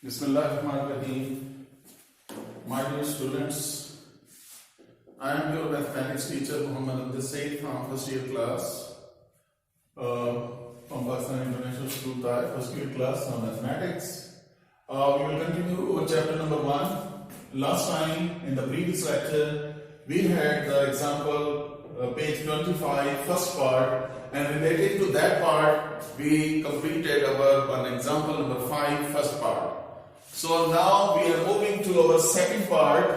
Bismillahirrahmanirrahim. My dear students, I am your mathematics teacher Muhammad Abdul Said from first year class from Pakistan International School Thai, first year class on mathematics. We will continue with chapter number 1. Last time in the previous lecture we had the example page 25 first part, and related to that part we completed our one example number 5 first part. So now we are moving to our second part,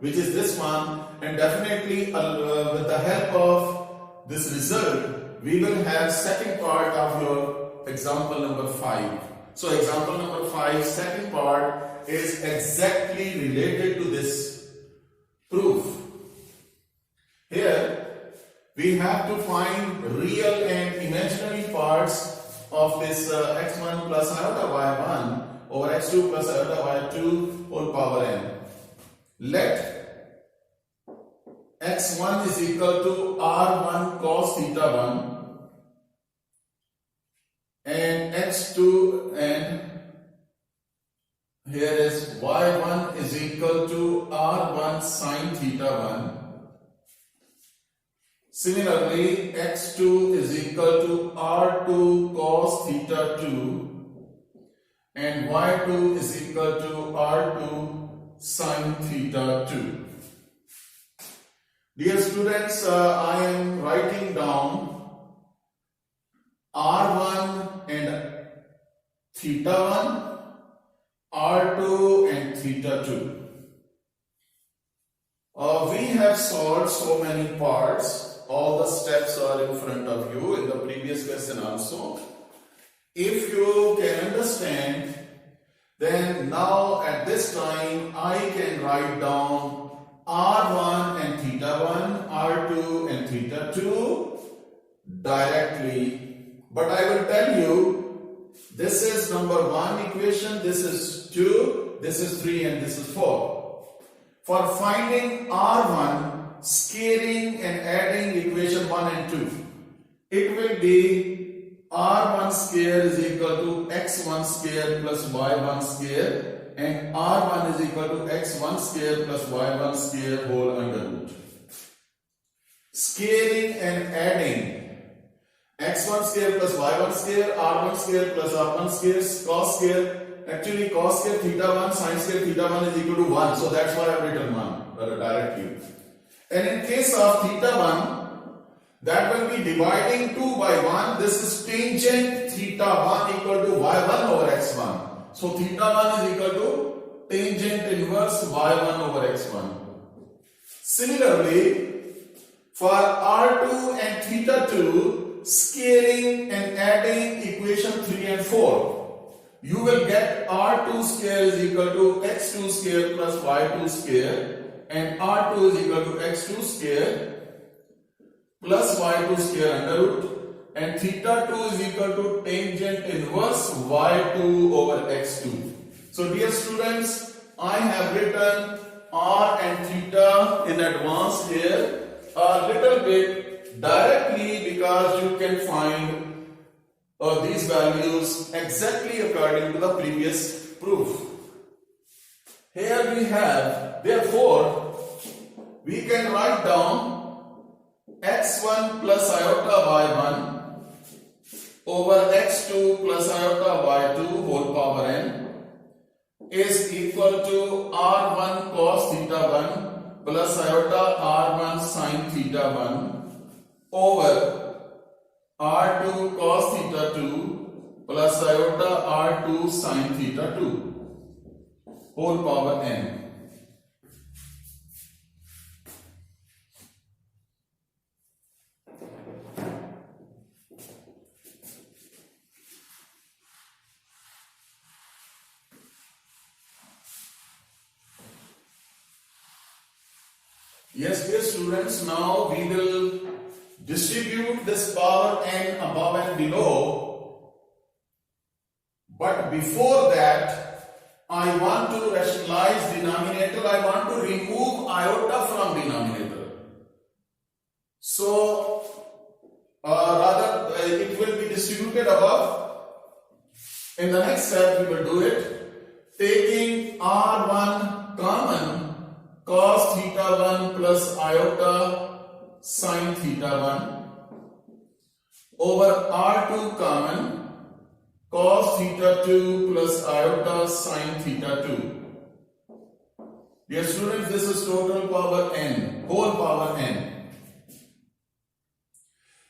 which is this one, and definitely with the help of this result we will have second part of your example number 5. So example number 5 second part is exactly related to this proof. Here we have to find real and imaginary parts of this x1 plus iota y1 over x2 plus iota y2 whole power n. Let x1 is equal to r1 cos theta 1 and x2, and here is y1 is equal to r1 sin theta 1. Similarly, x2 is equal to r2 cos theta 2 and y2 is equal to r2 sin theta 2. Dear students, I am writing down r1 and theta 1, r2 and theta 2. We have solved so many parts. All the steps are in front of you in the previous lesson also. If you can understand, then now at this time I can write down r1 and theta 1, r2 and theta 2 directly. But I will tell you, this is number 1 equation, this is 2, this is 3 and this is 4. For finding r1, scaling and adding equation 1 and 2, it will be r1 square is equal to x1 square plus y1 square, and r1 is equal to x1 square plus y1 square whole under root. Scaling and adding x1 square plus y1 square, r1 square plus r1 square, cos square. Actually cos square theta 1 sin square theta 1 is equal to 1, so that's why I have written 1 directly. And in case of theta 1, that will be dividing 2 by 1. This is tangent theta 1 equal to y1 over x1. So theta 1 is equal to tangent inverse y1 over x1. Similarly, for r2 and theta 2, scaling and adding equation 3 and 4, you will get r2 square is equal to x2 square plus y2 square, and r2 is equal to x2 square plus y2 square under root, and theta 2 is equal to tangent inverse y2 over x2. So dear students, I have written r and theta in advance here a little bit directly because you can find these values exactly according to the previous proof. Here we have, therefore, we can write down x1 plus iota y1 over x2 plus iota y2 whole power n is equal to r1 cos theta 1 plus iota r1 sin theta 1 over r2 cos theta 2 plus iota r2 sin theta 2 whole power n. Yes, dear students, now we will distribute this power n above and below. But before that, I want to rationalize denominator. I want to remove iota from denominator. So, rather it will be distributed above. In the next step, we will do it. taking R1 common, cos theta 1 plus iota sin theta 1 over R2 common, cos theta 2 plus iota sin theta 2. Dear students, this is total power n, whole power n.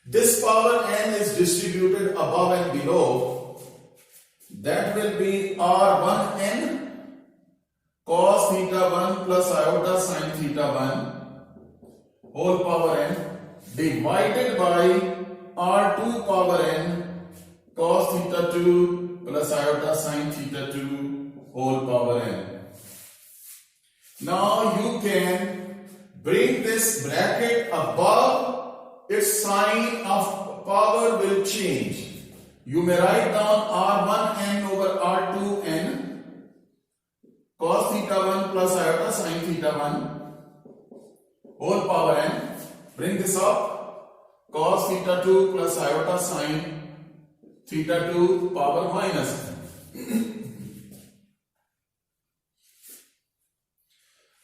This power n is distributed above and below. That will be R1n cos theta 1 plus iota sin theta 1 whole power n divided by R2 power n cos theta 2 plus iota sin theta 2 whole power n. Now you can bring this bracket above. Its sign of power will change. You may write down R1n over R2n cos theta 1 plus iota sin theta 1 whole power n. Bring this up. Cos theta 2 plus iota sin theta 2 power minus.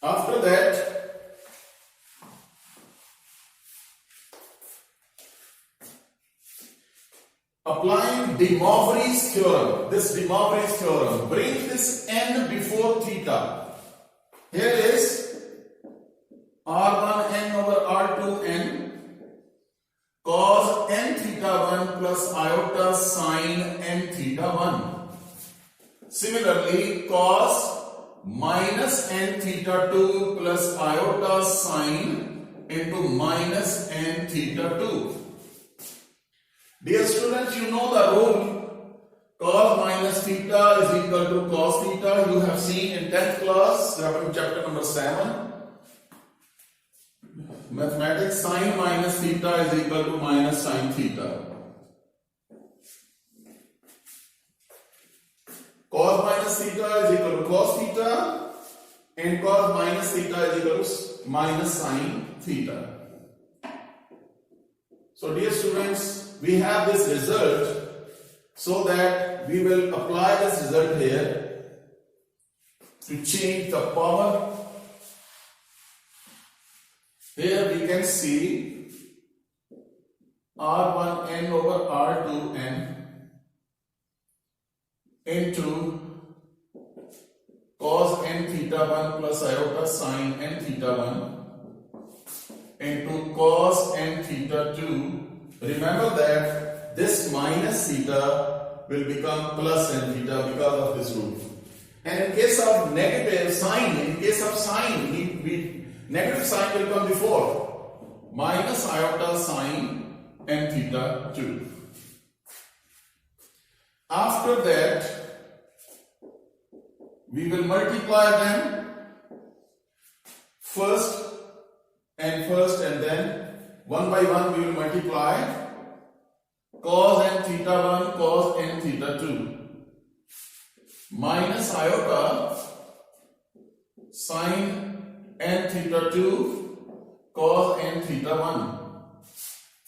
After that, applying De Moivre's theorem, this De Moivre's theorem, bring this n before theta. Here is R1n over R2n cos n theta 1 plus iota sin n theta 1. Similarly, cos minus n theta 2 plus iota sin into minus n theta 2. Dear students, you know the rule. Cos minus theta is equal to cos theta. You have seen in 10th class, chapter number 7. Mathematics, sin minus theta is equal to minus sin theta. Cos minus theta is equal to cos theta and cos minus theta is equal to minus sin theta. So dear students, we have this result, so that we will apply this result here to change the power. Here we can see R1n over R2n into cos n theta 1 plus iota sin n theta 1 into cos n theta 2. Remember that this minus theta will become plus n theta because of this rule. And in case of negative sign, negative sign will come before. Minus iota sin n theta 2. After that, we will multiply them first and then one by one we will multiply cos n theta 1 cos n theta 2 minus iota sin n theta 2 cos n theta 1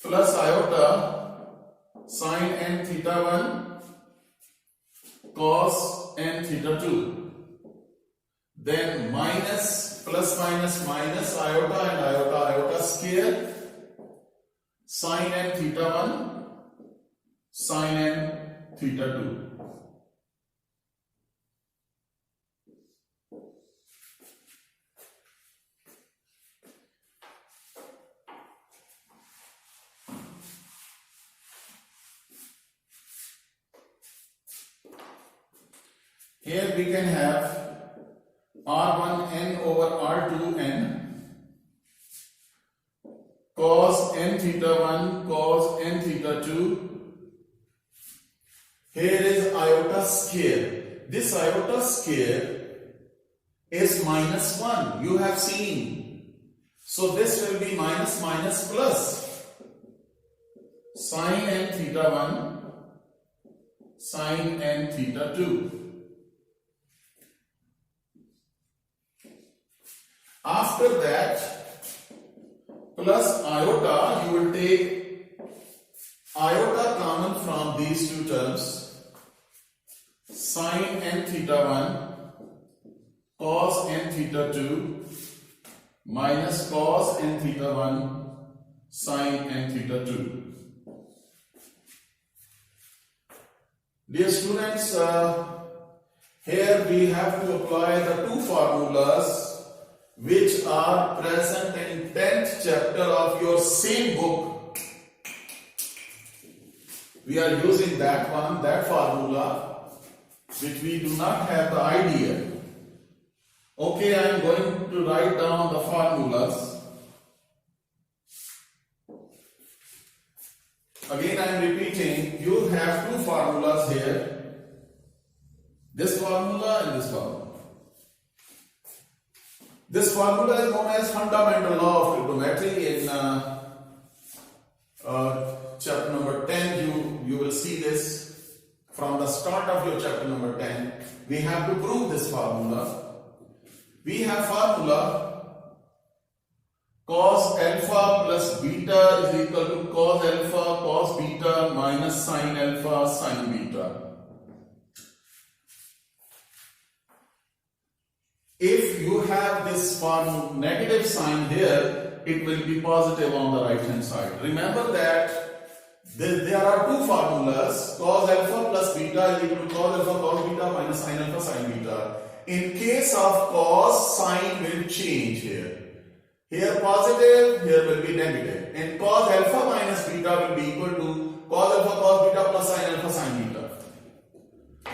plus iota sin n theta 1 cos n theta 2. Then minus, plus minus minus, iota and iota square, sin n theta 1, sin n theta 2. Here we can have R1n over R2n cos n theta 1 cos n theta 2. Here is iota square. This iota square is minus 1. You have seen. So this will be minus minus plus. Sin n theta 1 sin n theta 2. After that, plus iota, you will take iota common from these two terms, sin n theta cos n theta 2 minus cos n theta 1 sin n theta 2. Dear students, here we have to apply the two formulas which are present in 10th chapter of your same book. We are using that one, that formula, which we do not have the idea. Okay, I am going to write down the formulas. Again, I am repeating, you have two formulas here. This formula and this formula. This formula is known as fundamental law of trigonometry. In chapter number 10, you will see this from the start of your chapter number 10. We have to prove this formula. We have formula cos alpha plus beta is equal to cos alpha cos beta minus sin alpha sin beta. If you have this form negative sign here, it will be positive on the right hand side. Remember that there are two formulas, cos alpha plus beta is equal to cos alpha cos beta minus sin alpha sin beta. In case of cos, sign will change here. Here positive, here will be negative. And cos alpha minus beta will be equal to cos alpha cos beta plus sin alpha sin beta.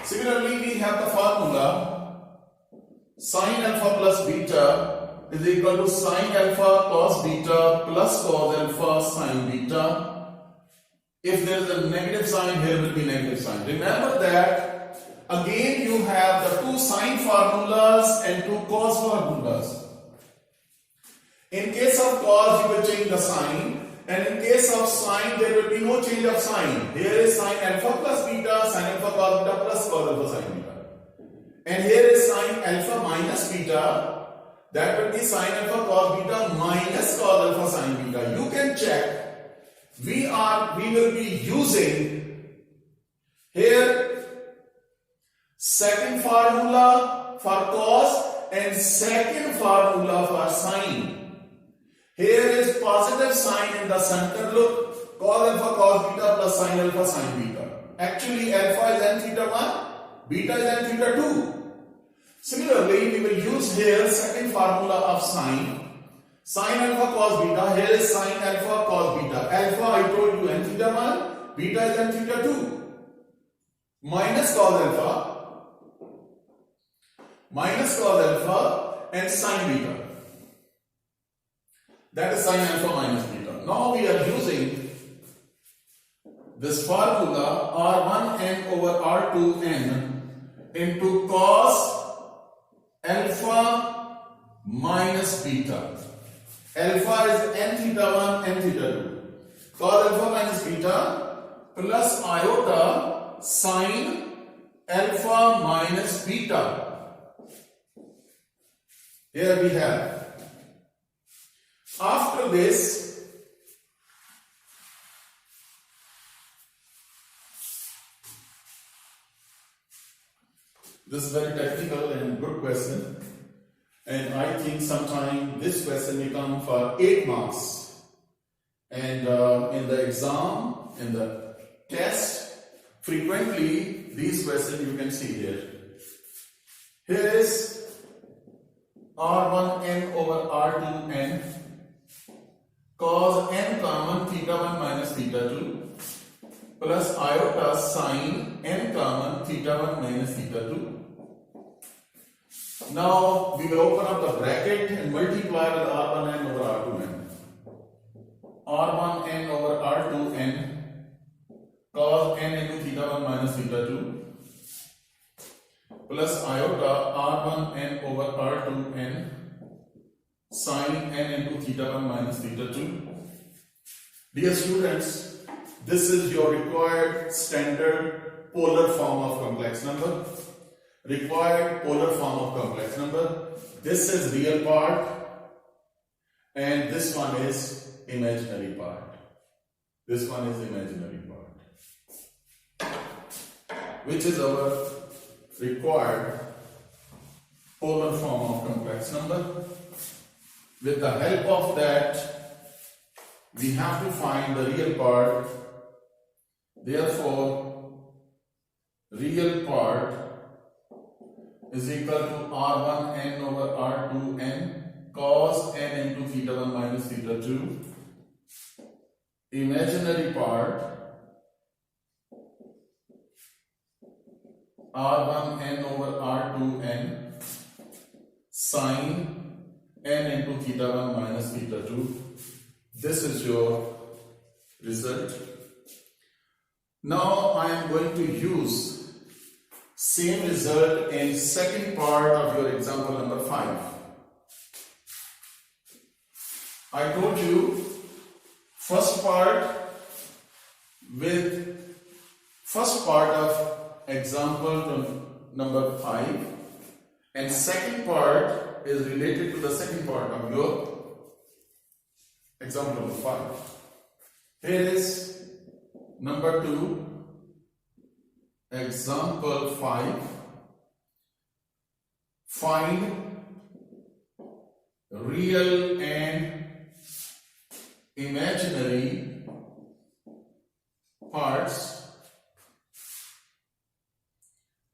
Similarly, we have the formula sin alpha plus beta is equal to sin alpha cos beta plus cos alpha sin beta. If there is a negative sign, here will be negative sign. Remember that again you have the two sine formulas and two cos formulas. In case of cos, you will change the sign, and in case of sine, there will be no change of sign. Here is sin alpha plus beta, sin alpha cos beta plus cos alpha sin beta. And here is sin alpha minus beta, that will be sin alpha cos beta minus cos alpha sin beta. You can check. We will be using here second formula for cos and second formula for sine. Here is positive sign in the center. Look, cos alpha cos beta plus sin alpha sin beta. Actually, alpha is n theta 1, beta is n theta 2. Similarly, we will use here second formula of sine. Sin alpha cos beta, here is sin alpha cos beta. Alpha I told you n theta 1, beta is n theta 2. Minus cos alpha and sin beta. That is sin alpha minus beta. Now we are using this formula R1n over R2n into cos alpha minus beta. Alpha is n theta 1, n theta 2. Cos alpha minus beta plus iota sin alpha minus beta. Here we have. After this, this is very technical and good question, and I think sometime this question will come for 8 marks, and in the exam, in the test, frequently these questions you can see here. Here is R1n over R2n cos n common theta 1 minus theta 2 plus iota sin n common theta 1 minus theta 2. Now we will open up the bracket and multiply with R1n over R2n. R1n over R2n cos n into theta 1 minus theta 2 plus iota R1n over R2n sin n into theta 1 minus theta 2. Dear students, this is your required standard polar form of complex number. Required polar form of complex number. This is real part and this one is imaginary part. This one is imaginary part, which is our required polar form of complex number. With the help of that, we have to find the real part. Therefore, real part is equal to r1n over r2n cos n into theta 1 minus theta 2. Imaginary part r1n over r2n sin n into theta 1 minus theta 2. This is your result. Now I am going to use same result in second part of your example number 5. I told you first part of example number 5 and second part is related to the second part of your example number 5. Here is number 2, example 5. Find real and imaginary parts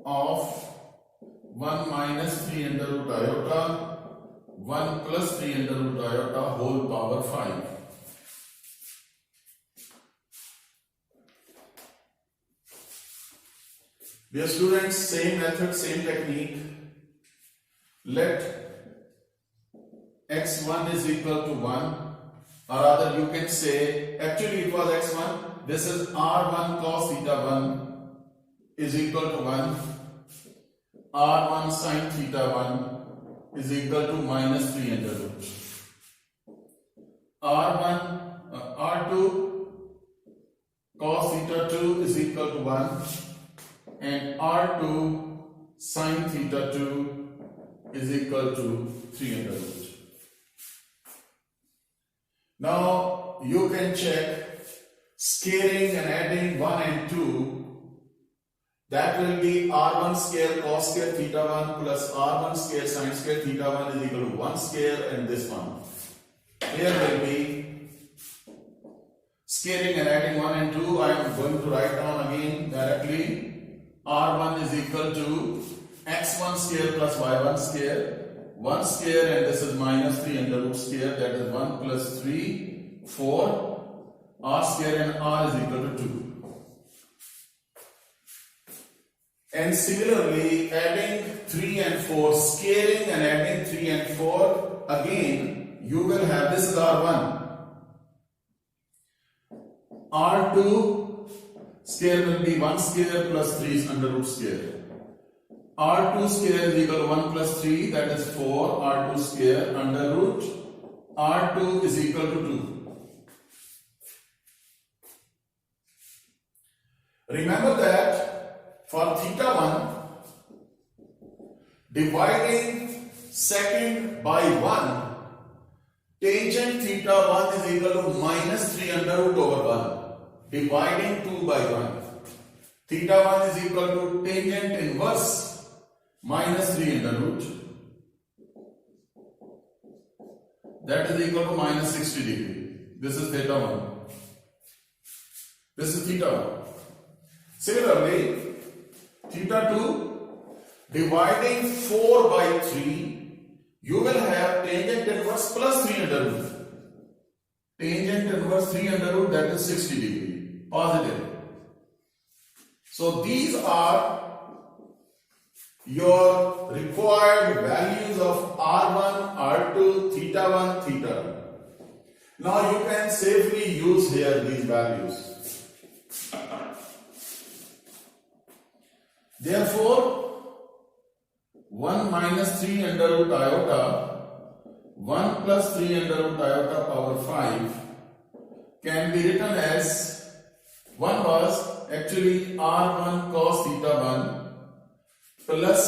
of 1 minus 3 under root iota 1 plus 3 under root iota whole power 5. Dear students, same method, same technique. Let x1 is equal to 1, or rather you can say, actually it was x1, this is r1 cos theta 1 is equal to 1, r1 sin theta 1 is equal to minus 3 under root. R2 cos theta 2 is equal to 1 and R2 sin theta 2 is equal to 3 under root. Now you can check scaling and adding 1 and 2. That will be r1 square cos square theta 1 plus r1 square sin square theta 1 is equal to 1 square and this one. Here will be scaling and adding 1 and 2. I am going to write down again directly. R1 is equal to x1 square plus y1 square. 1 square and this is minus 3 under root square, that is 1 plus 3, 4. R square and R is equal to 2. And similarly, adding 3 and 4, scaling and adding 3 and 4, again you will have, this is R1. R2 square will be 1 square plus 3 is under root square. R2 square is equal to 1 plus 3, that is 4, R2 square under root. R2 is equal to 2. Remember that for theta 1, dividing second by 1, tangent theta 1 is equal to minus 3 under root over 1. Dividing 2 by 1. Theta 1 is equal to tangent inverse minus 3 under root. That is equal to minus 60 degree. This is theta 1. This is theta 1. Similarly, theta 2, dividing 4 by 3, you will have tangent inverse plus 3 under root. Tangent inverse 3 under root, that is 60 degree. Positive. So these are your required values of R1, R2, theta 1, theta 2. Now you can safely use here these values. Therefore, 1 minus 3 under root iota, 1 plus 3 under root iota power 5 can be written as, one was actually r1 cos theta 1 plus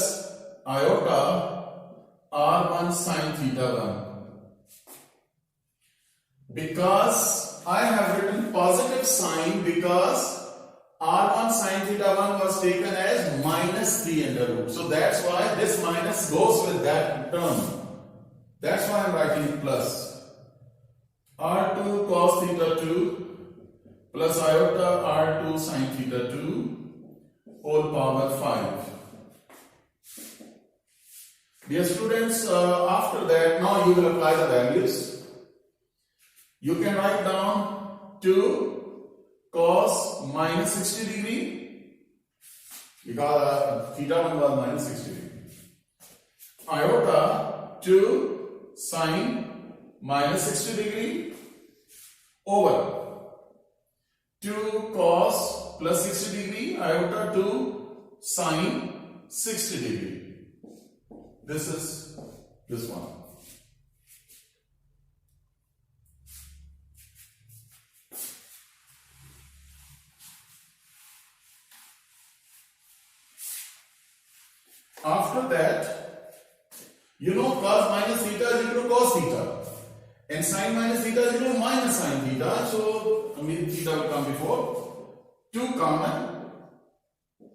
iota r1 sin theta 1. Because I have written positive sign, because R1 sin theta 1 was taken as minus 3 under root. So that's why this minus goes with that term. That's why I'm writing plus. R2 cos theta 2 plus iota R2 sin theta 2 whole power 5. Dear students, after that, now you will apply the values. You can write down 2 cos minus 60 degree because theta 1 was minus 60 degree. Iota 2 sin minus 60 degree over 2 cos plus 60 degree iota 2 sin 60 degree. This is this one. After that, you know cos minus theta is equal to cos theta and sin minus theta is equal to minus sin theta. So, theta will come before. 2 common,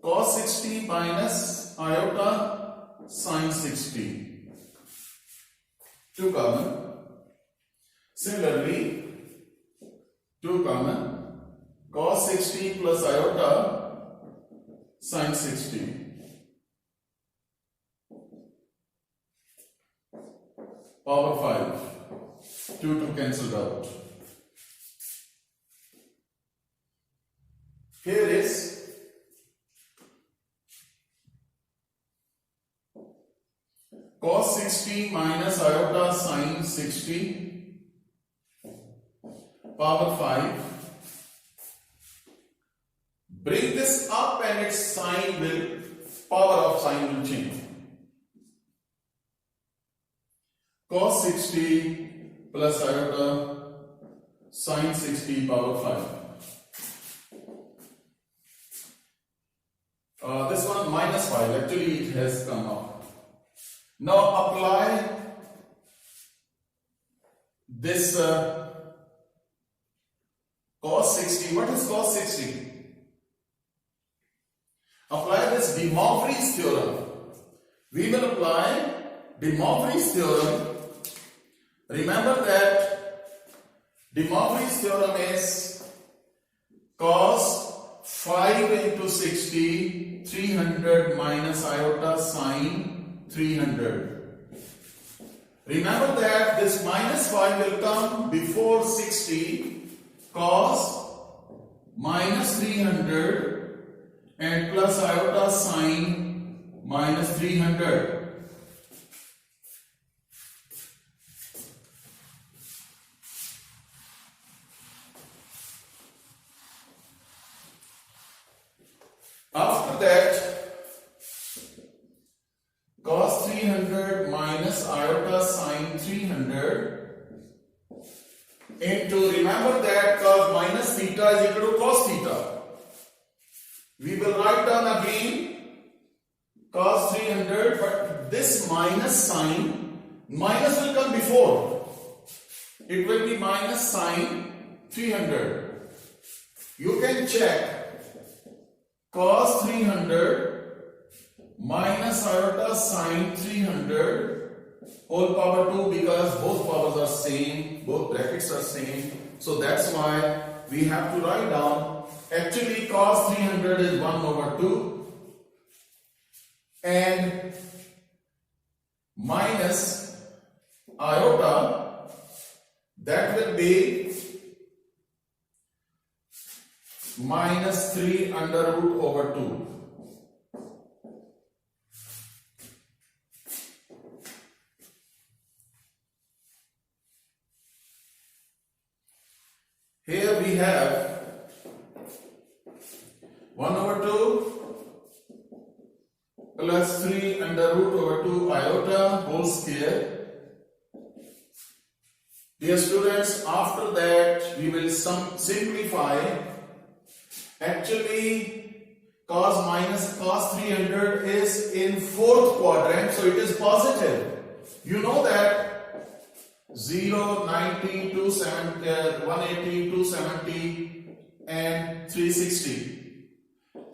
cos 60 minus iota sin 60. 2 common. Similarly, 2 common, cos 60 plus iota sin 60. Power 5. 2 cancelled out. Here is cos 60 minus iota sin 60 power 5. Bring this up and its sign will, power of sign will change. Cos 60 plus iota sin 60 power 5. This one minus 5, actually it has come up. Now apply this cos 60. What is cos 60? Apply this De Moivre's theorem. We will apply De Moivre's theorem. Remember that De Moivre's theorem is cos 5 into 60, 300 minus iota sine 300. Remember that this minus 5 will come before 60, cos minus 300 and plus iota sine minus 300. After that, cos 300 minus iota sine 300 into, remember that cos minus theta is equal to cos theta. We will write down again cos 300, but this minus sign, minus will come before. It will be minus sine 300. You can check cos 300 minus iota sine 300 whole power 2, because both powers are same, both brackets are same. So that's why we have to write down, actually cos 300 is 1 over 2 and minus iota, that will be minus 3 under root over 2. Here we have 1 over 2 plus 3 under root over 2 iota whole square. Dear students, after that we will simplify. Actually, cos 300 is in 4th quadrant, so it is positive. You know that 0, 90, 270, 180, 270 and 360.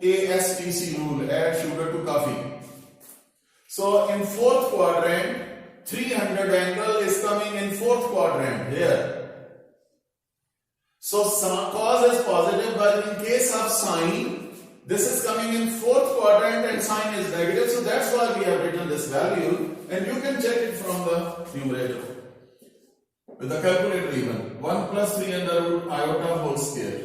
ASTC rule, add sugar to coffee. So in fourth quadrant, 300 angle is coming in fourth quadrant here. So cos is positive, but in case of sine, this is coming in fourth quadrant and sine is negative. So that's why we have written this value, and you can check it from the numerator with the calculator even. 1 plus 3 under root iota whole square.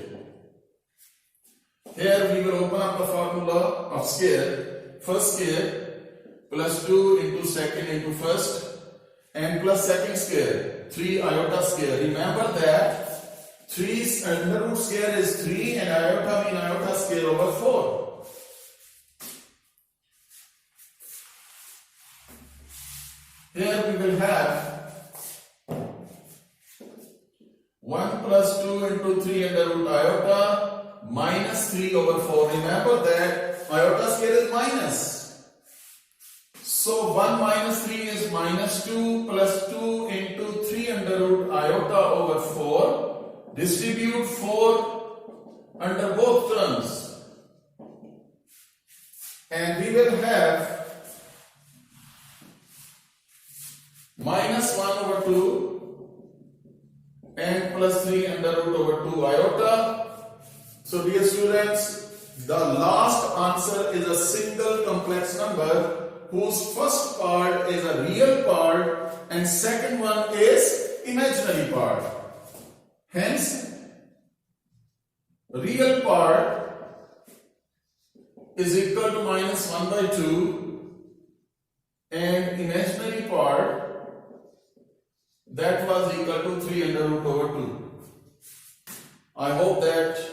Here we will open up the formula of square. First square plus 2 into second into first, and plus second square, 3 iota square. Remember that 3 under root square is 3 and iota mean iota square over 4. Here we will have 1 plus 2 into 3 under root iota minus 3 over 4. Remember that iota square is minus. So 1 minus 3 is minus 2 plus 2 into 3 under root iota over 4. Distribute 4 under both terms. And we will have minus 1 over 2 and plus 3 under root over 2 iota. So dear students, the last answer is a single complex number whose first part is a real part and second one is imaginary part. Hence, real part is equal to minus 1 by 2 and imaginary part that was equal to 3 under root over 2. I hope that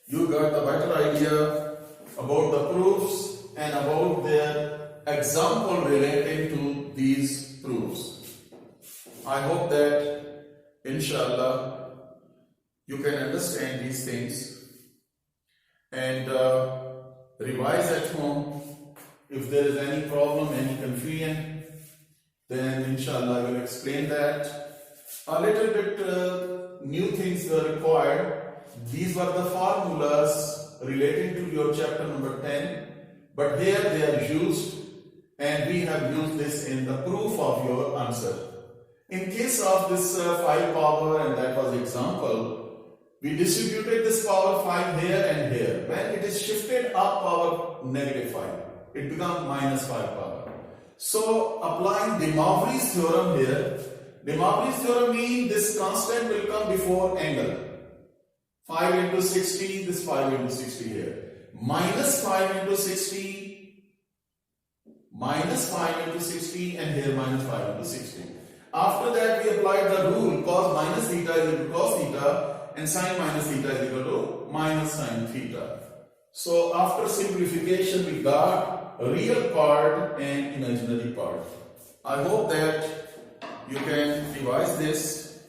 you got the better idea about the proofs and about their example relating to these proofs. I hope that inshallah you can understand these things and revise at home. If there is any problem, any confusion, then inshallah I will explain that. A little bit new things were required. These were the formulas relating to your chapter number 10, but here they are used and we have used this in the proof of your answer. In case of this 5 power, and that was example, we distributed this power 5 here and here. When it is shifted up power negative 5, it becomes minus 5 power. So applying De Moivre's theorem here, De Moivre's theorem means this constant will come before angle. 5 into 60, this 5 into 60 here. Minus 5 into 60, minus 5 into 60, and here minus 5 into 60. After that we applied the rule cos minus theta is equal to cos theta and sin minus theta is equal to minus sin theta. So after simplification we got a real part and imaginary part. I hope that you can revise this.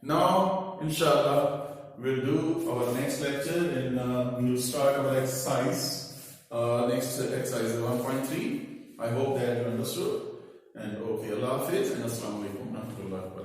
Now inshallah we'll do our next lecture and we will start our exercise. Next exercise is 1.3. I hope that you understood. And okay, Allah Hafiz and Assalamu alaikum wa rahmatullahi wa barakatuh.